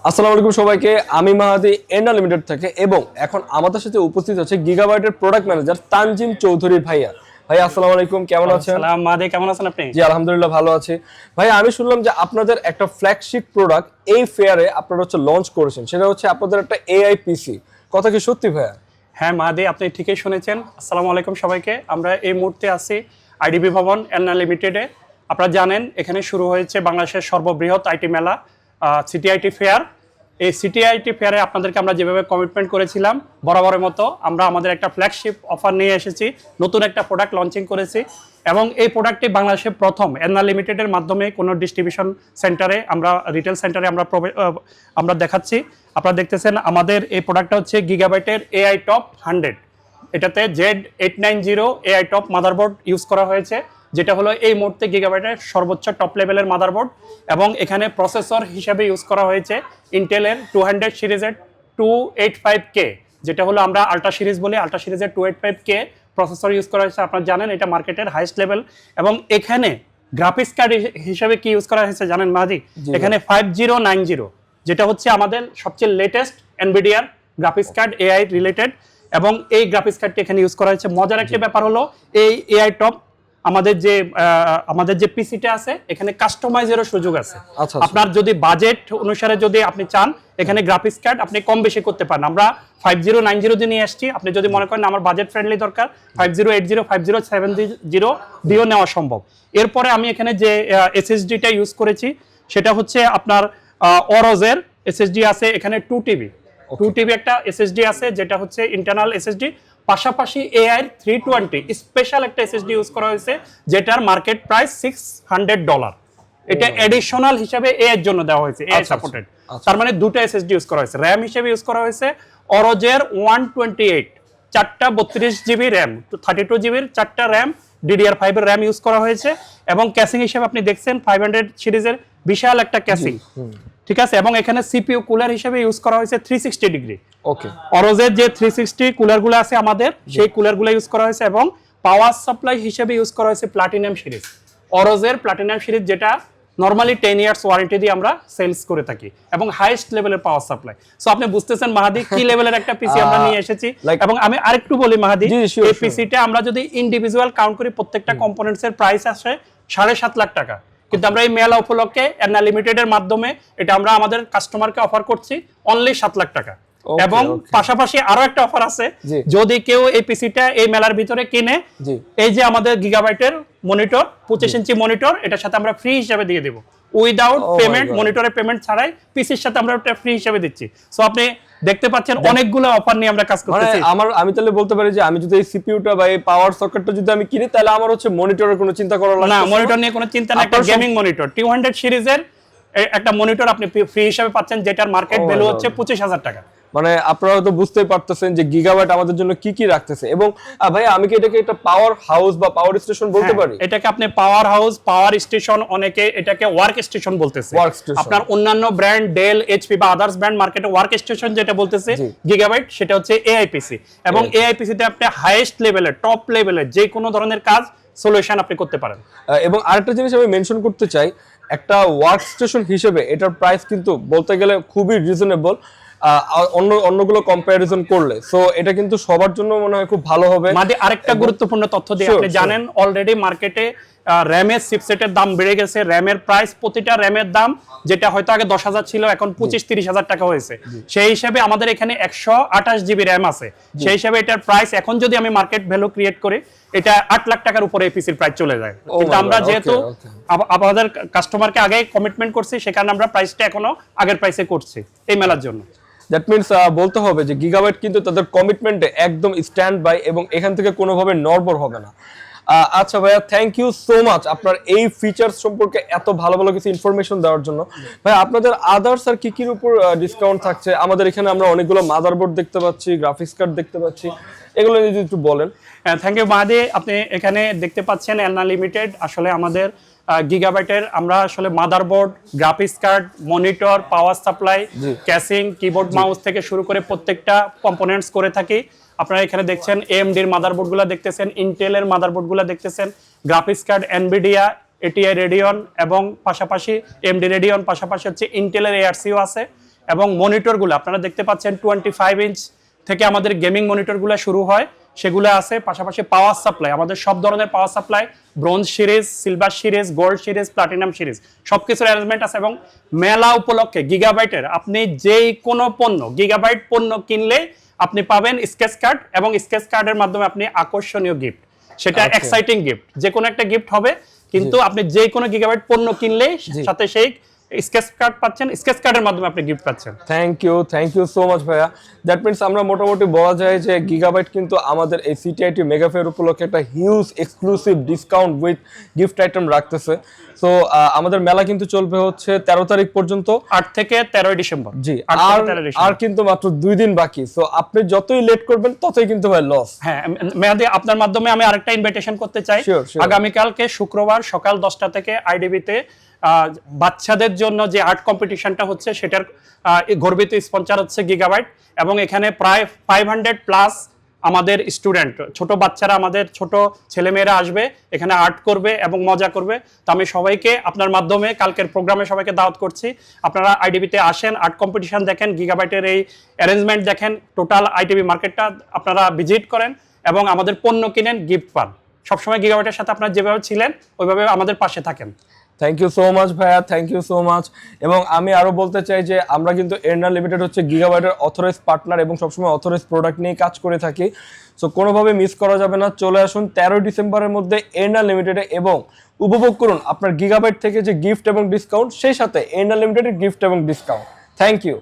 আসসালামু আলাইকুম সবাইকে, আমি মাহাদি এন্ডা লিমিটেড থেকে এবং এখন আমাদের সাথে উপস্থিত আছে গিগাবাইটের প্রোডাক্ট ম্যানেজার তানজিম চৌধুরী ভাইয়া। ভাইয়া আসসালামু আলাইকুম, কেমন আছেন? সালাম মাহাদি, কেমন আছেন আপনি? জি আলহামদুলিল্লাহ ভালো আছি। ভাইয়া আমি শুনলাম যে আপনাদের একটা ফ্ল্যাগশিপ প্রোডাক্ট এই ফেয়ারে আপনারা লঞ্চ করেছেন, সেটা হচ্ছে আপনাদের একটা এআই পিসি। কথা কি সত্যি ভাইয়া? হ্যাঁ মাহাদি, আপনি ঠিকই শুনেছেন। আসসালামু আলাইকুম সবাইকে। আমরা এই মুহূর্তে আছি আইডিবি ভবন এন্ডা লিমিটেডে। আপনারা জানেন এখানে শুরু হয়েছে বাংলাদেশের সর্ববৃহৎ আইটি মেলা, সিটি আইটি ফেয়ার। এই সিটি আইটি ফেয়ারে আপনাদেরকে আমরা যেভাবে কমিটমেন্ট করেছিলাম বরাবরের মতো আমরা আমাদের একটা ফ্ল্যাগশিপ অফার নিয়ে এসেছি, নতুন একটা প্রোডাক্ট লঞ্চিং করেছি এবং এই প্রোডাক্টটি বাংলাদেশের প্রথম এন্ডা লিমিটেডের মাধ্যমে কোনো ডিস্ট্রিবিউশন সেন্টারে আমরা রিটেল সেন্টারে আমরা দেখাচ্ছি। আপনারা দেখতেছেন আমাদের এই প্রোডাক্টটা হচ্ছে গিগাবাইটের এআই টপ 100। এটাতে Z890 AI top motherboard use করা হয়েছে, যেটা হলো এই মুহূর্তে গিগাবাইটের সর্বোচ্চ টপ লেভেলের মাদারবোর্ড। এবং এখানে প্রসেসর হিসাবে ইউজ করা হয়েছে ইন্টেলের 200 সিরিজের 285K, যেটা হলো আমরা আল্ট্রা সিরিজ বলি। আল্ট্রা সিরিজের 285K প্রসেসর ইউজ করা হয়েছে। আপনারা জানেন এটা মার্কেটের হাইস্ট লেভেল। এবং এখানে গ্রাফিক্স কার্ড হিসাবে কি ইউজ করা হয়েছে জানেন মাহাদি? এখানে 5090, যেটা হচ্ছে আমাদের সবচেয়ে latest NVIDIA graphics card AI related. এবং এই গ্রাফিক্স কার্ডটি এখানে ইউজ করা হয়েছে। মজার একটা ব্যাপার হলো এই এআই টপ আমাদের যে পিসিটা আছে এখানে কাস্টমাইজেরও সুযোগ আছে। আপনার যদি বাজেট অনুসারে যদি আপনি চান এখানে গ্রাফিক্স কার্ড আপনি কম বেশি করতে পারেন। আমরা 5090 দিয়ে নিয়ে আসছি। আপনি যদি মনে করেন আমার বাজেট ফ্রেন্ডলি দরকার 5080 5070 দিয়েও নেওয়া সম্ভব। এরপরে আমি এখানে যে এসএসডিটা ইউজ করেছি সেটা হচ্ছে আপনার অরোজের এসএসডি আছে। এখানে 2TB একটা এসএসডি আছে, যেটা হচ্ছে ইন্টারনাল এসএসডি। পাশাপাশি এআই 320 স্পেশাল একটা এসএসডি ইউজ করা হয়েছে, যেটার মার্কেট প্রাইস $600। এটা এডিশনাল হিসেবে এআই এর জন্য দেওয়া হয়েছে, এআই সাপোর্টেড। তার মানে দুটো এসএসডি ইউজ করা হয়েছে। র‍্যাম হিসেবে ইউজ করা হয়েছে অরোজের 128, 4টা 32GB র‍্যাম, 32GB 4টা র‍্যাম, DDR5 এর র‍্যাম ইউজ করা হয়েছে। এবং ক্যাসিং হিসেবে আপনি দেখছেন 500 সিরিজের বিশাল একটা ক্যাসিং, ঠিক আছে। এবং এখানে সিপিইউ কুলার হিসেবে ইউজ করা হয়েছে 360 ডিগ্রি। ওকে, অরোজের যে 360 কুলারগুলো আছে আমাদের সেই কুলারগুলো ইউজ করা হয়েছে। এবং পাওয়ার সাপ্লাই হিসেবে ইউজ করা হয়েছে প্লাটিনাম সিরিজ, অরোজের প্লাটিনাম সিরিজ, যেটা নরমালি 10 ইয়ার্স ওয়ারেন্টি দিয়ে আমরা সেলস করে থাকি এবং হাইয়েস্ট লেভেলের পাওয়ার সাপ্লাই। সো আপনি বুঝতেছেন মাহাদি কি লেভেলের একটা পিসি আমরা নিয়ে এসেছি। এবং আমি আরেকটু বলি মাহাদি, এই পিসিটা আমরা যদি ইন্ডিভিজুয়াল কাউন্ট করি প্রত্যেকটা কম্পোনেন্টস এর প্রাইস আসে 7.5 লাখ টাকা। কিন্তু আমরা এই মেলা উপলক্ষে এন্ডা লিমিটেডের মাধ্যমে এটা আমরা আমাদের কাস্টমারকে অফার করছি অনলি 7 লাখ টাকা। এবং পাশাপাশি আরো একটা অফার আছে, যদি কেউ এই পিসিটা এই মেলার ভিতরে কিনে এই যে আমাদের গিগাবাইটের মনিটর 25 ইঞ্চি মনিটর এটার সাথে আমরা ফ্রি হিসেবে দিয়ে দেব, উইদাউট পেমেন্ট, মনিটরের পেমেন্ট ছাড়াই পিসির সাথে আমরা একটা ফ্রি হিসেবে দিচ্ছি। সো আপনি দেখতে পাচ্ছেন অনেকগুলো অফার নিয়ে আমরা কাজ করতেছি। আমি তাহলে বলতে পারি যে আমি যদি এই সিপিইউটা বা এই পাওয়ার সকেটটা যদি আমি কিনি তাহলে আমার হচ্ছে মনিটরের কোনো চিন্তা করার লাগবে না। মনিটর নিয়ে কোনো চিন্তা না। একটা গেমিং মনিটর 200 সিরিজের একটা মনিটর আপনি ফ্রি হিসেবে পাচ্ছেন, যেটার মার্কেট ভ্যালু হচ্ছে 25,000 টাকা। মানে আপনারা তো বুঝতেই পারতেছেন যে গিগাবাইট আমাদের জন্য কি কি রাখতেছে। এবং ভাই আমি কি এটাকে একটা পাওয়ার হাউস বা পাওয়ার স্টেশন বলতে পারি? এটাকে আপনি পাওয়ার হাউস, পাওয়ার স্টেশন, অনেকে এটাকে ওয়ার্ক স্টেশন বলতেছে। আপনার অন্যান্য ব্র্যান্ড ডেল, এইচপি বা আদার্স ব্র্যান্ড মার্কেটে ওয়ার্ক স্টেশন যেটা বলতেছে গিগাবাইট, সেটা হচ্ছে এআই পিসি। এবং এআই পিসিতে আপনি হাইয়েস্ট লেভেলের, টপ লেভেলের যে কোনো ধরনের কাজ সলিউশন আপনি করতে পারেন। এবং আরেকটা জিনিস আমি মেনশন করতে চাই, একটা ওয়ার্ক স্টেশন হিসেবে এটার প্রাইস কিন্তু বলতে গেলে খুবই রিজনেবল অন্যগুলো কম্পারিজন করলে। সো এটা কিন্তু সবার জন্য মনে হয় খুব ভালো হবে। আরেকটা গুরুত্বপূর্ণ তথ্য দিয়ে আপনি জানেন অলরেডি মার্কেটে র‍্যামের চিপসেটের দাম বেড়ে গেছে। র‍্যামের প্রাইস, প্রতিটা র‍্যামের দাম যেটা হয়তো আগে 10,000 ছিল এখন 25-30 হাজার টাকা হয়েছে। সেই হিসাবে আমাদের এখানে 128 জিবি র‍্যাম আছে। সেই হিসাবে এটার প্রাইস এখন যদি আমি মার্কেট ভ্যালু ক্রিয়েট করি এটা 8 লাখ টাকার উপরে পিসির প্রাইস চলে যায়। কিন্তু আমরা যেহেতু আমাদের কাস্টমারকে আগে কমিটমেন্ট করছি সেখানে আমরা প্রাইসটা এখনো আগের প্রাইসে করছি এই মেলার জন্য। দ্যাট মিনস বলতে হবে যে গিগাবাইট কিন্তু তাদের কমিটমেন্টে একদম স্ট্যান্ড বাই এবং এখান থেকে কোনোভাবে নড়বড় হবে না। আচ্ছা ভাইয়া, থ্যাংক ইউ সো মাচ আপনার এই ফিচার্স সম্পর্কে এত ভালো ভালো কিছু ইনফরমেশন দেওয়ার জন্য। ভাই আপনাদের আদার্স আর কি কির উপর ডিসকাউন্ট থাকছে? আমাদের এখানে আমরা অনেকগুলো মাদারবোর্ড দেখতে পাচ্ছি, গ্রাফিক্স কার্ড দেখতে পাচ্ছি, এগুলো যদি একটু বলেন। থ্যাংক ইউ মাহাদি। আপনি এখানে দেখতে পাচ্ছেন এন্ডা লিমিটেড আসলে আমাদের গিগাবাইটের আমরা আসলে motherboard, graphics card, monitor, power supply, casing, keyboard, mouse থেকে শুরু করে প্রত্যেকটা কম্পোনেন্টস করে থাকি। আপনারা এখানে দেখছেন এএমডির মাদারবোর্ডগুলো দেখতেছেন, ইন্টেলের মাদারবোর্ডগুলো দেখতেছেন, graphics card Nvidia, ATI Radeon এবং পাশাপাশি এমডি রেডিয়ন, পাশাপাশি হচ্ছে ইন্টেলের এআরসিও আছে। এবং মনিটরগুলো আপনারা দেখতে পাচ্ছেন 25 ইঞ্চ থেকে আমাদের গেমিং মনিটরগুলো শুরু হয়, সেগুলো আছে। পাশাপাশি পাওয়ার সাপ্লাই, আমাদের সব ধরনের power supply, bronze series, silver series, gold series, platinum series সব কিছুর অ্যারেঞ্জমেন্ট আছে। এবং মেলা উপলক্ষে গিগাবাইটের আপনি যেই কোনো পণ্য, গিগাবাইট পণ্য কিনলে আপনি পাবেন স্কেচ কার্ড, এবং স্কেচ কার্ডের মাধ্যমে আপনি আকর্ষণীয় গিফট, সেটা এক্সাইটিং গিফট, যে কোনো একটা গিফট হবে। কিন্তু আপনি যে কোনো গিগাবাইট পণ্য কিনলে সাথে সেই স্কেচ কার্ড পাচ্ছেন, স্কেচ কার্ডের মাধ্যমে আপনি গিফট পাচ্ছেন। থ্যাংক ইউ সো মাচ ভাইয়া। দ্যাট মিনস আমরা মোটামুটি বলা যায় যে গিগাবাইট কিন্তু আমাদের এই সিটিআইটি মেগা ফেয়ার উপলক্ষে একটা huge exclusive discount with gift item রাখতেছে। সো আমাদের মেলা কিন্তু চলবে হচ্ছে 13 তারিখ পর্যন্ত, 8 থেকে 13 ডিসেম্বর। জি, আর কিন্তু মাত্র 2 দিন বাকি। সো আপনি যতই লেট করবেন ততই কিন্তু ভাই লস। হ্যাঁ, মেয়াদে আপনার মাধ্যমে আমি আরেকটা ইনভিটেশন করতে চাই। Sure. আগামীকালকে শুক্রবার সকাল 10টা থেকে আইডিবিতে বাচ্চাদের জন্য যে আর্ট কম্পিটিশনটা হচ্ছে, সেটার গর্বিত স্পন্সর হচ্ছে গিগাবাইট। এবং এখানে প্রায় 500 প্লাস আমাদের স্টুডেন্ট, ছোট বাচ্চারা, আমাদের ছোট ছেলেমেয়েরা আসবে, এখানে আর্ট করবে এবং মজা করবে। তো আমি সবাইকে আপনার মাধ্যমে কালকের প্রোগ্রামে সবাইকে দাওয়াত করছি, আপনারা আইডিবিতে আসেন, আর্ট কম্পিটিশন দেখেন, গিগাবাইটের এই অ্যারেঞ্জমেন্ট দেখেন, টোটাল আইটিবি মার্কেটটা আপনারা ভিজিট করেন এবং আমাদের পণ্য কিনেন, গিফট পান। সবসময় গিগাবাইটের সাথে আপনারা যেভাবে ছিলেন ওইভাবে আমাদের পাশে থাকেন। থ্যাংক ইউ সো মাচ ভাইয়া, থ্যাংক ইউ সো মাচ। এবং আমি আরো বলতে চাই যে আমরা কিন্তু এর্নাল লিমিটেড হচ্ছে গিগাবাইটের অথরাইজ পার্টনার এবং সবসময় অথরাইজ প্রোডাক্ট নিয়ে কাজ করে থাকি। সো কোনোভাবে মিস করা যাবে না, চলে আসুন 13 ডিসেম্বরের মধ্যে এর্নাল লিমিটেডে এবং উপভোগ করুন আপনার গিগাবাইট থেকে যে গিফট এবং ডিসকাউন্ট, সেই সাথে এর্নাল লিমিটেডের গিফট এবং ডিসকাউন্ট। Thank you.